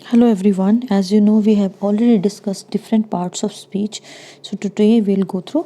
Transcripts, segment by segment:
Hello everyone. As you know, we have already discussed different parts of speech. So today we'll go through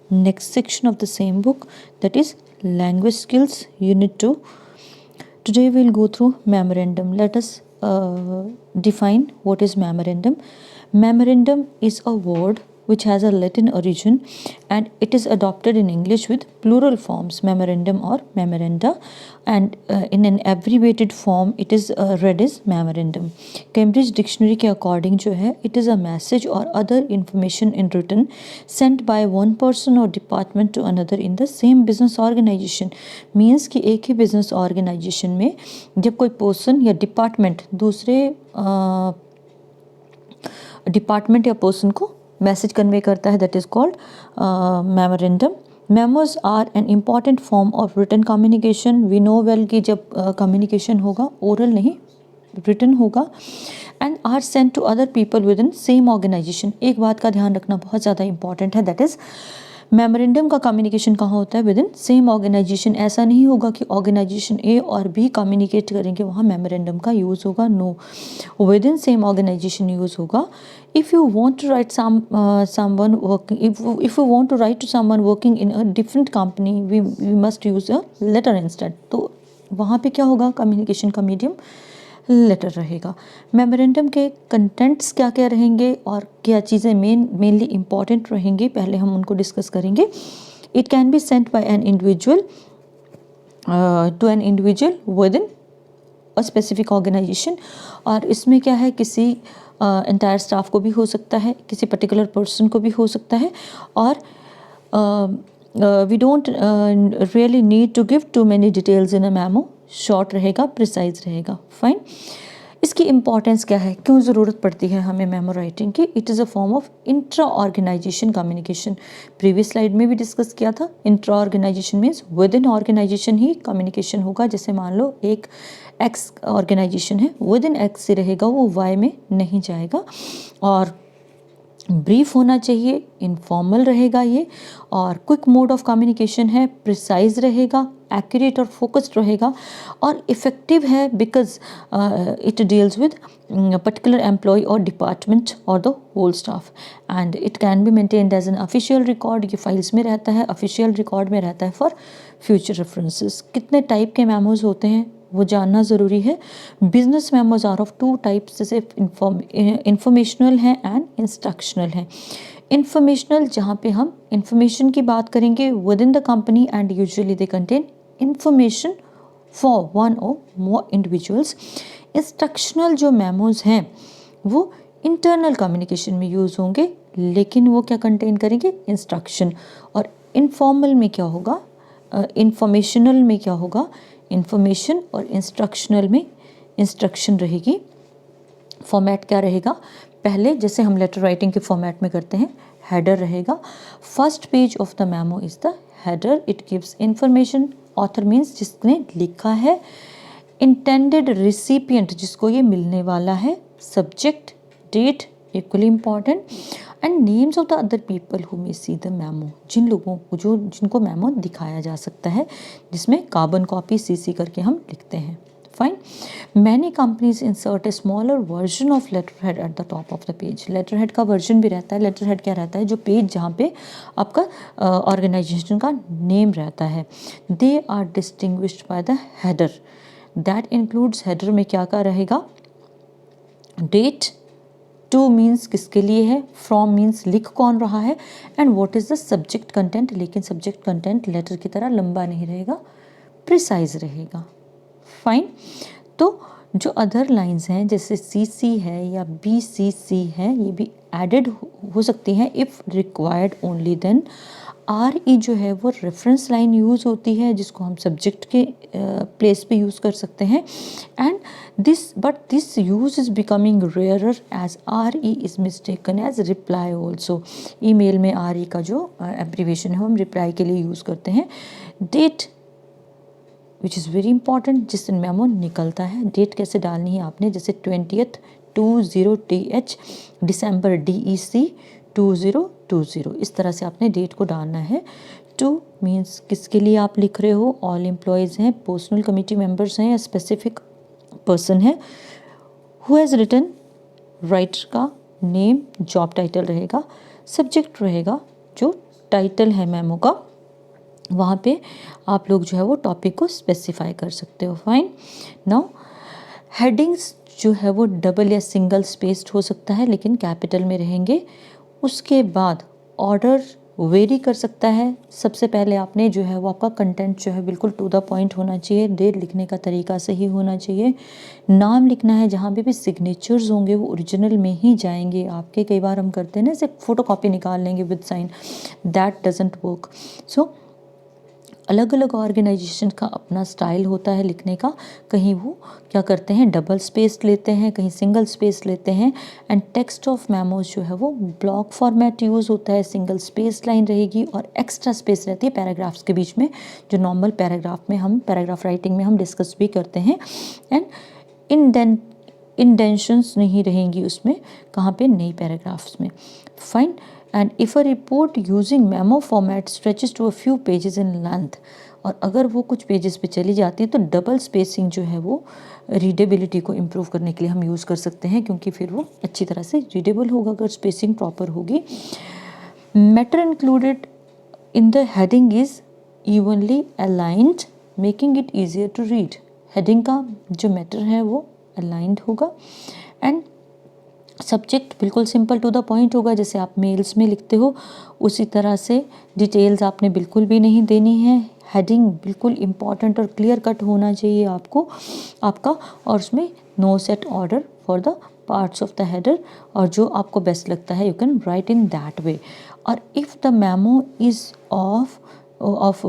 next section of the same book, that is language skills unit 2. Today we'll go through memorandum. Let us define what is memorandum. Memorandum is a word which has a Latin origin and it is adopted in English with plural forms, memorandum or memoranda, and in an abbreviated form it is read as memorandum. Cambridge Dictionary के according जो है, it is a message or other information in written sent by one person or department to another in the same business organization. Means कि एक ही business organization में जब कोई person या department दूसरे डिपार्टमेंट या पर्सन को मैसेज कन्वे करता है, that is called memorandum. Memos are an important form of written communication. We know well कि जब कम्युनिकेशन होगा ओरल नहीं रिटन होगा, and are sent to other people within same organisation. एक बात का ध्यान रखना बहुत ज़्यादा इंपॉर्टेंट है, दैट इज़ मेमोरेंडम का कम्युनिकेशन कहाँ होता है, विद इन सेम ऑर्गेनाइजेशन. ऐसा नहीं होगा कि ऑर्गेनाइजेशन ए और बी कम्युनिकेट करेंगे वहाँ मेमोरेंडम का यूज़ होगा. No, within same organisation use होगा. If you want to write someone working, if you want to write to someone working in a different company, we must use a letter instead. तो वहाँ पे क्या होगा, communication का medium letter रहेगा. Memorandum के contents क्या क्या रहेंगे और क्या चीज़ें मेनली इम्पॉर्टेंट रहेंगी, पहले हम उनको डिस्कस करेंगे. It can be sent by an individual to an individual within a specific organisation. और इसमें क्या है, किसी एंटायर स्टाफ को भी हो सकता है, किसी पर्टिकुलर पर्सन को भी हो सकता है. और we don't really need to give too many details in a memo. Short रहेगा, प्रिसाइज रहेगा. फाइन. इसकी इम्पॉर्टेंस क्या है, क्यों ज़रूरत पड़ती है हमें मेमो राइटिंग की. It is a form of intra organisation communication. Previous slide में भी डिस्कस किया था. Intra organisation means within organisation ही कम्युनिकेशन होगा. जैसे मान लो एक एक्स ऑर्गेनाइजेशन है, विद इन एक्स से रहेगा, वो वाई में नहीं जाएगा. और ब्रीफ होना चाहिए, इनफॉर्मल रहेगा ये, और क्विक मोड ऑफ कम्युनिकेशन है, प्रिसाइज रहेगा, एक्यूरेट और फोकस्ड रहेगा, और इफ़ेक्टिव है because it deals with particular employ और डिपार्टमेंट और the whole staff. And it can be maintained as an official record. ये फाइल्स में रहता है, ऑफिशियल रिकॉर्ड में रहता है फॉर फ्यूचर रेफरेंसेस. कितने टाइप के मेमोज होते हैं वो जानना ज़रूरी है. Business memos are of two types, जैसे इंफॉर्मेशनल हैं एंड इंस्ट्रक्शनल हैं. इंफॉर्मेशनल जहाँ पे हम इंफॉर्मेशन की बात करेंगे with in the company and usually they contain information for one और मोर इंडिविजुअल्स. इंस्ट्रक्शनल जो मेमोज हैं वो इंटरनल कम्युनिकेशन में यूज़ होंगे, लेकिन वो क्या कंटेन करेंगे, इंस्ट्रक्शन. और इनफॉर्मल में क्या होगा, इंफॉर्मेशनल में क्या होगा, इंफॉर्मेशन, और इंस्ट्रक्शनल में इंस्ट्रक्शन रहेगी. फॉर्मेट क्या रहेगा, पहले जैसे हम लेटर राइटिंग के फॉर्मेट में करते हैं, हेडर रहेगा. First page of the memo is the header. It gives information. Author means जिसने लिखा है. इंटेंडेड रिसिपिएंट जिसको ये मिलने वाला है. Subject, date equally important, and names of the other people who may see the memo. जिन लोगों को जिनको मेमो दिखाया जा सकता है, जिसमें कार्बन कॉपी CC करके हम लिखते हैं. Fine. Many companies insert a smaller version of letter head at the top of the page. Letter head का वर्जन भी रहता है. लेटर हेड क्या रहता है, जो पेज जहाँ पे आपका ऑर्गेनाइजेशन का नेम रहता है. They are distinguished by the header. That includes, header में क्या क्या रहेगा, डेट, टू मीन्स किसके लिए है, फ्रॉम मीन्स लिख कौन रहा है, and what is the subject content. लेकिन सब्जेक्ट कंटेंट लेटर की तरह लंबा नहीं रहेगा, प्रिसाइज रहेगा. फाइन. तो जो अदर लाइंस हैं जैसे CC है या BCC है, ये भी एडेड हो सकती हैं if required only. Then RE जो है वो रेफरेंस लाइन यूज़ होती है, जिसको हम सब्जेक्ट के प्लेस पे यूज़ कर सकते हैं. And this use is becoming rarer as RE is mistaken as reply also. Email में RE का जो एब्रीवेशन है हम रिप्लाई के लिए यूज़ करते हैं. Date which is very important, जिस दिन मेमो निकलता है. डेट कैसे डालनी है आपने, जैसे 20th 20th दिसंबर DEC 2020, इस तरह से आपने डेट को डालना है. टू मीन्स किसके लिए आप लिख रहे हो, ऑल एम्प्लॉयज़ हैं, पर्सनल कमेटी मेंबर्स हैं, या स्पेसिफिक पर्सन है. हु हैज़ रिटन राइटर का नेम, जॉब टाइटल रहेगा, सब्जेक्ट रहेगा जो टाइटल है मेमो का, वहाँ पे आप लोग जो है वो टॉपिक को स्पेसिफाई कर सकते हो। फाइन। नाउ हेडिंग्स जो है वो डबल या सिंगल स्पेस्ड हो सकता है लेकिन कैपिटल में रहेंगे। उसके बाद ऑर्डर वेरी कर सकता है। सबसे पहले आपने जो है वो आपका कंटेंट जो है बिल्कुल टू द पॉइंट होना चाहिए, डेट लिखने का तरीका सही होना चाहिए, नाम लिखना है, जहाँ पे भी सिग्नेचर्स होंगे वो ओरिजिनल में ही जाएंगे आपके। कई बार हम करते हैं ना सिर्फ फोटो कॉपी निकाल लेंगे with sign, that doesn't work. So अलग अलग ऑर्गेनाइजेशन का अपना स्टाइल होता है लिखने का। कहीं वो क्या करते हैं, डबल स्पेस लेते हैं, कहीं सिंगल स्पेस लेते हैं। एंड टेक्स्ट ऑफ मेमोज जो है वो ब्लॉक फॉर्मेट यूज़ होता है, सिंगल स्पेस लाइन रहेगी और एक्स्ट्रा स्पेस रहती है पैराग्राफ्स के बीच में, जो नॉर्मल पैराग्राफ में हम पैराग्राफ राइटिंग में हम डिस्कस भी करते हैं। एंड इंडेंशंस नहीं रहेंगी उसमें, कहाँ पे, नई पैराग्राफ्स में। Fine. And if a report using memo format stretches to a few pages in length, और अगर वो कुछ पेजेस पे चली जाती है तो डबल स्पेसिंग जो है वो रीडेबिलिटी को इम्प्रूव करने के लिए हम यूज़ कर सकते हैं, क्योंकि फिर वो अच्छी तरह से रीडेबल होगा अगर स्पेसिंग प्रॉपर होगी। Matter included in the heading is evenly aligned making it easier to read. Heading का जो मैटर है वो अलाइंड होगा। एंड सब्जेक्ट बिल्कुल सिंपल टू द पॉइंट होगा, जैसे आप मेल्स में लिखते हो उसी तरह से डिटेल्स आपने बिल्कुल भी नहीं देनी है। हेडिंग बिल्कुल इम्पॉर्टेंट और क्लियर कट होना चाहिए आपका, और उसमें no set order for the parts of the header, और जो आपको बेस्ट लगता है you can write in that way. और if the memo is of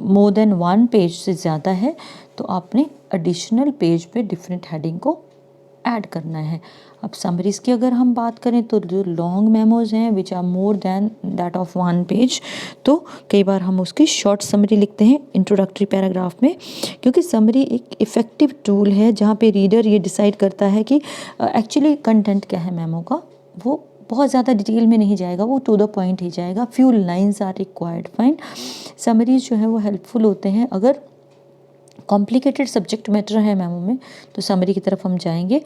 more than 1 page से ज़्यादा है तो आपने एडिशनल पेज पे डिफरेंट हेडिंग को ऐड करना है। अब समरीज़ की अगर हम बात करें तो जो लॉन्ग मेमोज हैं which are more than that of 1 page, तो कई बार हम उसकी शॉर्ट समरी लिखते हैं इंट्रोडक्टरी पैराग्राफ में, क्योंकि समरी एक इफ़ेक्टिव टूल है जहाँ पे रीडर ये डिसाइड करता है कि एक्चुअली कंटेंट क्या है मेमो का। वो बहुत ज़्यादा डिटेल में नहीं जाएगा, वो टू द पॉइंट ही जाएगा, few lines are required. Fine. Summaries जो है वो हेल्पफुल होते हैं। अगर कॉम्प्लिकेटेड सब्जेक्ट मैटर है मेमो में तो समरी की तरफ हम जाएंगे,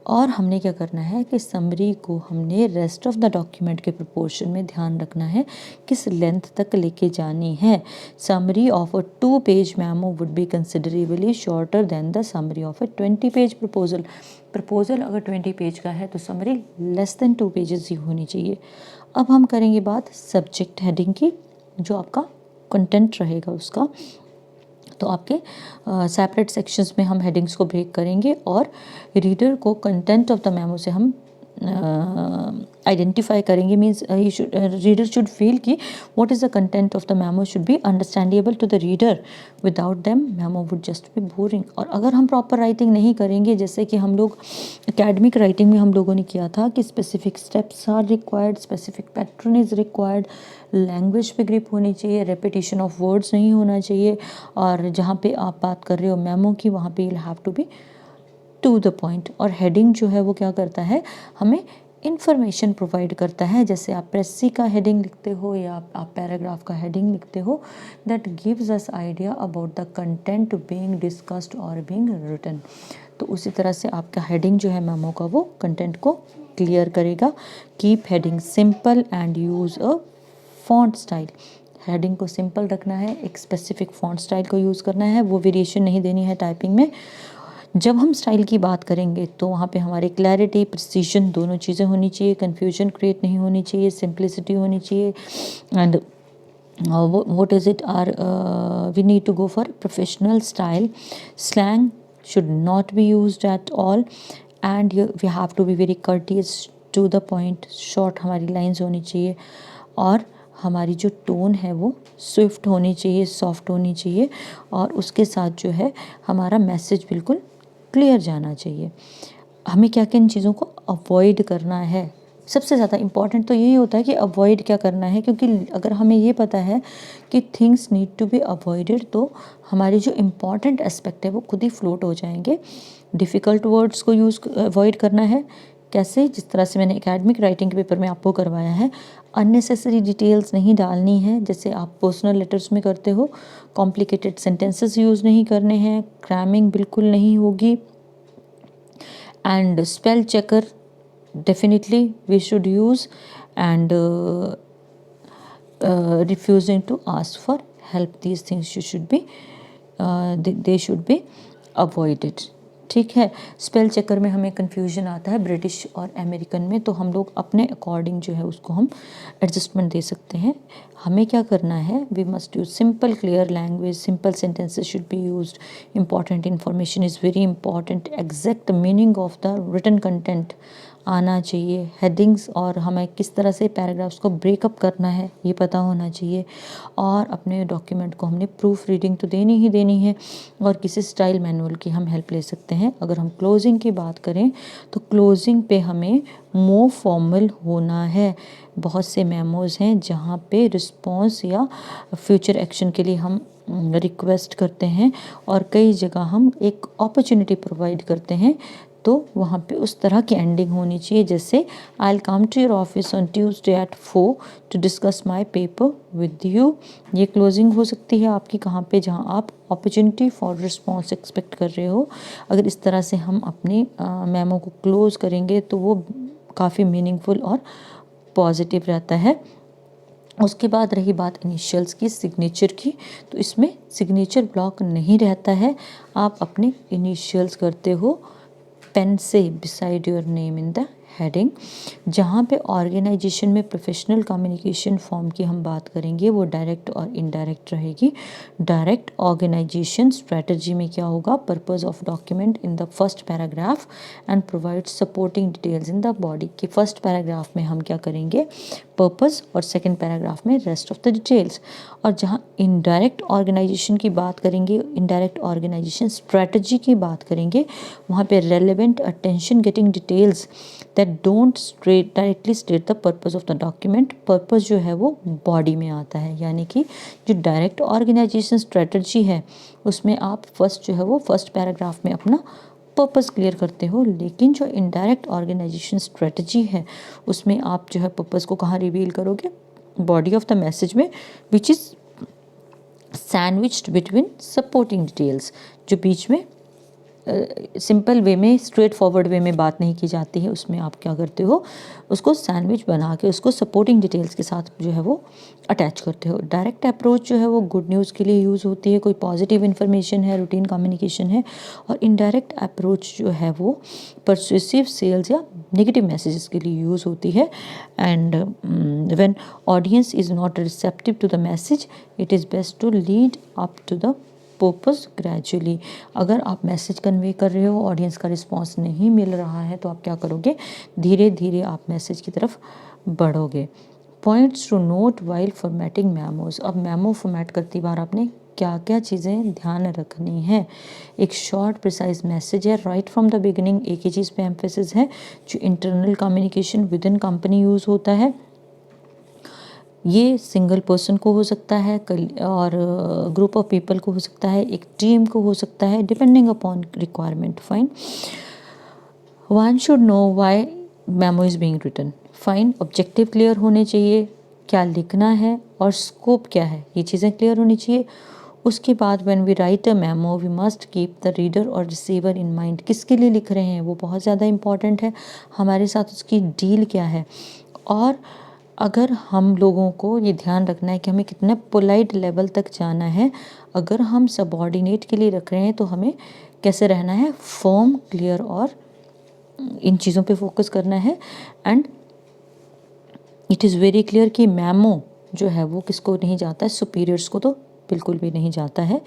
और हमने क्या करना है कि समरी को हमने रेस्ट ऑफ द डॉक्यूमेंट के प्रोपोर्शन में ध्यान रखना है, किस लेंथ तक लेके जानी है। Summary of a 2 page memo would be considerably shorter than the summary of a 20 page proposal अगर 20 पेज का है तो समरी लेस देन 2 पेजेस ही होनी चाहिए। अब हम करेंगे बात सब्जेक्ट हेडिंग की, जो आपका कंटेंट रहेगा उसका। तो आपके सेपरेट सेक्शंस में हम हेडिंग्स को ब्रेक करेंगे और रीडर को कंटेंट ऑफ द मेमो से हम आइडेंटिफाई करेंगे। मीन्स रीडर शुड फील कि what is the content of the memo should be understandable to the reader, without them memo would just be boring. और अगर हम प्रॉपर राइटिंग नहीं करेंगे, जैसे कि हम लोग एकेडमिक राइटिंग में हम लोगों ने किया था कि specific steps are required, specific pattern is required, language पे ग्रिप होनी चाहिए, रेपिटेशन ऑफ वर्ड्स नहीं होना चाहिए, और जहाँ पे आप बात कर रहे हो मेमो की वहाँ पे you have to be to the point. और हेडिंग जो है वो क्या करता है, हमें इंफॉर्मेशन प्रोवाइड करता है। जैसे आप प्रेसी का हेडिंग लिखते हो या आप पैराग्राफ का हेडिंग लिखते हो, that gives us idea about the content being discussed और बीइंग रिटन। तो उसी तरह से आपका हेडिंग जो है मेमो का वो कंटेंट को क्लियर करेगा। Keep heading simple and use a font style. Heading को सिंपल रखना है, एक स्पेसिफिक फॉन्ट स्टाइल को यूज़ करना है, वो वेरिएशन नहीं देनी है टाइपिंग में। जब हम स्टाइल की बात करेंगे तो वहाँ पे हमारे क्लैरिटी, प्रिसीजन दोनों चीज़ें होनी चाहिए, कन्फ्यूजन क्रिएट नहीं होनी चाहिए, सिंप्लिसिटी होनी चाहिए। And what is it our we need to go for professional style. Slang should not be used at all, and we have to be very courteous to the point. short हमारी lines होनी चाहिए, और हमारी जो tone है वो Swift होनी चाहिए, सॉफ्ट होनी चाहिए, और उसके साथ जो है हमारा मैसेज बिल्कुल क्लियर जाना चाहिए। हमें क्या क्या इन चीज़ों को अवॉइड करना है, सबसे ज़्यादा इम्पॉर्टेंट तो यही होता है कि अवॉइड क्या करना है, क्योंकि अगर हमें ये पता है कि things need to be avoided तो हमारे जो इम्पॉर्टेंट एस्पेक्ट है वो खुद ही फ्लोट हो जाएंगे। डिफ़िकल्ट वर्ड्स को अवॉइड करना है। कैसे? जिस तरह से मैंने एकेडमिक राइटिंग के पेपर में आपको करवाया है, अननेसेसरी डिटेल्स नहीं डालनी है, जैसे आप पर्सनल लेटर्स में करते हो। कॉम्प्लिकेटेड सेंटेंसेस यूज़ नहीं करने हैं, क्रैमिंग बिल्कुल नहीं होगी, and spell checker definitely we should use, and refusing to ask for help, these things you should be they should be avoided. ठीक है, स्पेल चेकर में हमें कन्फ्यूजन आता है ब्रिटिश और अमेरिकन में, तो हम लोग अपने अकॉर्डिंग जो है उसको हम एडजस्टमेंट दे सकते हैं। हमें क्या करना है, we must use simple clear language, simple sentences should be used, important information is very important, exact meaning of the written content आना चाहिए, हेडिंग्स और हमें किस तरह से पैराग्राफ्स को ब्रेकअप करना है ये पता होना चाहिए, और अपने डॉक्यूमेंट को हमने प्रूफ रीडिंग तो देनी ही देनी है, और किसी स्टाइल मैनुअल की हम हेल्प ले सकते हैं। अगर हम क्लोजिंग की बात करें तो क्लोजिंग पे हमें मोर फॉर्मल होना है। बहुत से मेमोज़ हैं जहाँ पे रिस्पॉन्स या फ्यूचर एक्शन के लिए हम रिक्वेस्ट करते हैं, और कई जगह हम एक अपॉर्चुनिटी प्रोवाइड करते हैं, तो वहाँ पे उस तरह की एंडिंग होनी चाहिए, जैसे I will come to your office on Tuesday at 4 to discuss my paper with you. ये क्लोजिंग हो सकती है आपकी कहाँ पे, जहाँ आप अपॉर्चुनिटी फॉर रिस्पॉन्स एक्सपेक्ट कर रहे हो। अगर इस तरह से हम अपनी मेमो को क्लोज करेंगे तो वो काफ़ी मीनिंगफुल और पॉजिटिव रहता है। उसके बाद रही बात इनिशियल्स की, सिग्नेचर की, तो इसमें सिग्नेचर ब्लॉक नहीं रहता है। आप अपने इनिशियल्स करते हो पेन से beside your name in the heading. जहाँ पे ऑर्गेनाइजेशन में प्रोफेशनल कम्युनिकेशन फॉर्म की हम बात करेंगे वो डायरेक्ट और इनडायरेक्ट रहेगी। डायरेक्ट ऑर्गेनाइजेशन स्ट्रेटजी में क्या होगा, purpose of document in the first paragraph and provide supporting details in the body. कि फर्स्ट पैराग्राफ में हम क्या करेंगे, पर्पस, और सेकेंड पैराग्राफ में रेस्ट ऑफ द डिटेल्स। और जहाँ इनडायरेक्ट ऑर्गेनाइजेशन की बात करेंगे, इनडायरेक्ट ऑर्गेनाइजेशन स्ट्रेटजी की बात करेंगे, वहाँ पे relevant attention getting details that don't directly state the purpose of the document. Purpose जो है वो बॉडी में आता है, यानी कि जो डायरेक्ट ऑर्गेनाइजेशन स्ट्रेटजी है उसमें आप फर्स्ट जो है वो फर्स्ट पैराग्राफ में अपना पर्पस क्लियर करते हो, लेकिन जो इनडायरेक्ट ऑर्गेनाइजेशन स्ट्रेटजी है उसमें आप जो है पर्पस को कहाँ रिवील करोगे, बॉडी ऑफ द मैसेज में, which is sandwiched between supporting details. जो बीच में सिंपल वे में, स्ट्रेट फॉरवर्ड वे में बात नहीं की जाती है, उसमें आप क्या करते हो, उसको सैंडविच बना के उसको सपोर्टिंग डिटेल्स के साथ जो है वो अटैच करते हो। डायरेक्ट अप्रोच जो है वो गुड न्यूज़ के लिए यूज़ होती है, कोई पॉजिटिव इन्फॉर्मेशन है, रूटीन कम्युनिकेशन है। और इनडायरेक्ट अप्रोच जो है वो परसुएसिव सेल्स या नेगेटिव मैसेजेस के लिए यूज़ होती है। And when audience is not receptive to the message, it is best to lead up to the purpose gradually. अगर आप मैसेज कन्वे कर रहे हो, ऑडियंस का रिस्पॉन्स नहीं मिल रहा है, तो आप क्या करोगे, धीरे धीरे आप मैसेज की तरफ बढ़ोगे। Points to note while formatting memos. अब मेमो फॉर्मेट करती बार आपने क्या क्या चीज़ें ध्यान रखनी है। एक शॉर्ट प्रिसाइज मैसेज है, राइट फ्रॉम द बिगिनिंग एक ही चीज़ पे एम्फेसिस है, जो internal communication with in company use होता है। ये सिंगल पर्सन को हो सकता है और ग्रुप ऑफ पीपल को हो सकता है, एक टीम को हो सकता है, depending upon requirement. Fine, one should know why memo is being written. Fine, objective clear होने चाहिए, क्या लिखना है और स्कोप क्या है, ये चीज़ें क्लियर होनी चाहिए। उसके बाद when we write a memo we must keep the reader और रिसीवर इन माइंड। किसके लिए लिख रहे हैं वो बहुत ज़्यादा इंपॉर्टेंट है, हमारे साथ उसकी डील क्या है। और अगर हम लोगों को ये ध्यान रखना है कि हमें कितने पोलाइट लेवल तक जाना है, अगर हम सबॉर्डिनेट के लिए रख रहे हैं तो हमें कैसे रहना है, फर्म, क्लियर, और इन चीज़ों पे फोकस करना है। And it is very clear कि मेमो जो है वो किसको नहीं जाता है, सुपीरियर्स को तो बिल्कुल भी नहीं जाता है,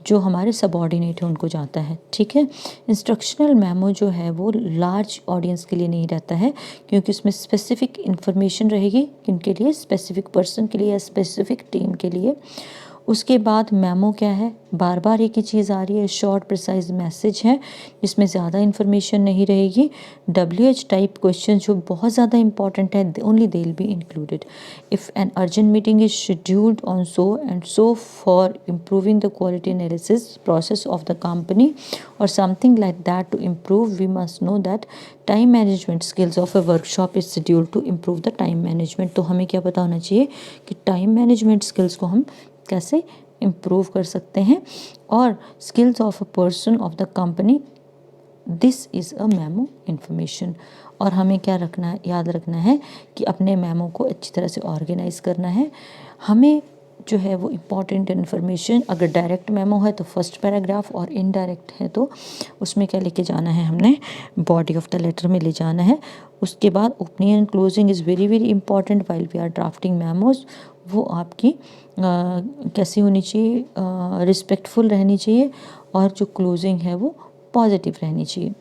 जो हमारे सबॉर्डिनेट है उनको जाता है। ठीक है, इंस्ट्रक्शनल मेमो जो है वो लार्ज ऑडियंस के लिए नहीं रहता है, क्योंकि उसमें स्पेसिफिक इन्फॉर्मेशन रहेगी, किनके लिए, स्पेसिफिक पर्सन के लिए या स्पेसिफिक टीम के लिए। उसके बाद मेमो क्या है, बार बार एक ही चीज़ आ रही है, शॉर्ट प्रिसाइज मैसेज है, इसमें ज़्यादा इन्फॉर्मेशन नहीं रहेगी। WH टाइप क्वेश्चन जो बहुत ज़्यादा इंपॉर्टेंट है, only they will be included. If an urgent meeting is scheduled on so and so for improving the quality analysis process of the company और something like that to improve, we must know that time management skills of a workshop is scheduled to improve the time management. तो हमें क्या पता होना चाहिए कि time management skills को हम कैसे इम्प्रूव कर सकते हैं, और skills of a person of the company this is a memo information. और हमें क्या रखना है, याद रखना है कि अपने मेमो को अच्छी तरह से ऑर्गेनाइज करना है। हमें जो है वो इम्पॉर्टेंट इन्फॉर्मेशन, अगर डायरेक्ट मेमो है तो फर्स्ट पैराग्राफ, और इनडायरेक्ट है तो उसमें क्या लेके जाना है, हमने बॉडी ऑफ द लेटर में ले जाना है। उसके बाद opening and closing is very very important while we are drafting memos. वो आपकी कैसी होनी चाहिए, रिस्पेक्टफुल रहनी चाहिए, और जो क्लोजिंग है वो पॉजिटिव रहनी चाहिए।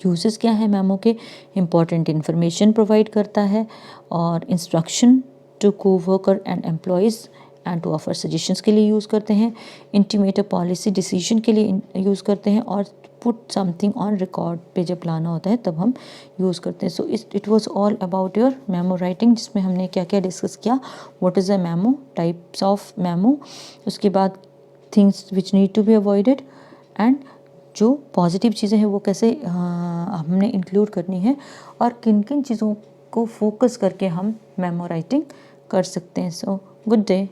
यूजेस क्या है मेमो के, इम्पॉर्टेंट इन्फॉर्मेशन प्रोवाइड करता है, और instruction to coworker and employees and to offer suggestions के लिए यूज़ करते हैं। इंटीमेट अ पॉलिसी डिसीजन के लिए यूज़ करते हैं, और पुट समथिंग ऑन रिकॉर्ड पे जब लाना होता है तब हम यूज़ करते हैं। So it was all about your memo writing, जिसमें हमने क्या क्या डिस्कस किया, what is a memo, types of memo, उसके बाद things which need to be avoided, and जो पॉजिटिव चीज़ें हैं वो कैसे हमने इंक्लूड करनी है, और किन किन चीज़ों को फोकस करके हम मेमो राइटिंग कर सकते हैं। So good day.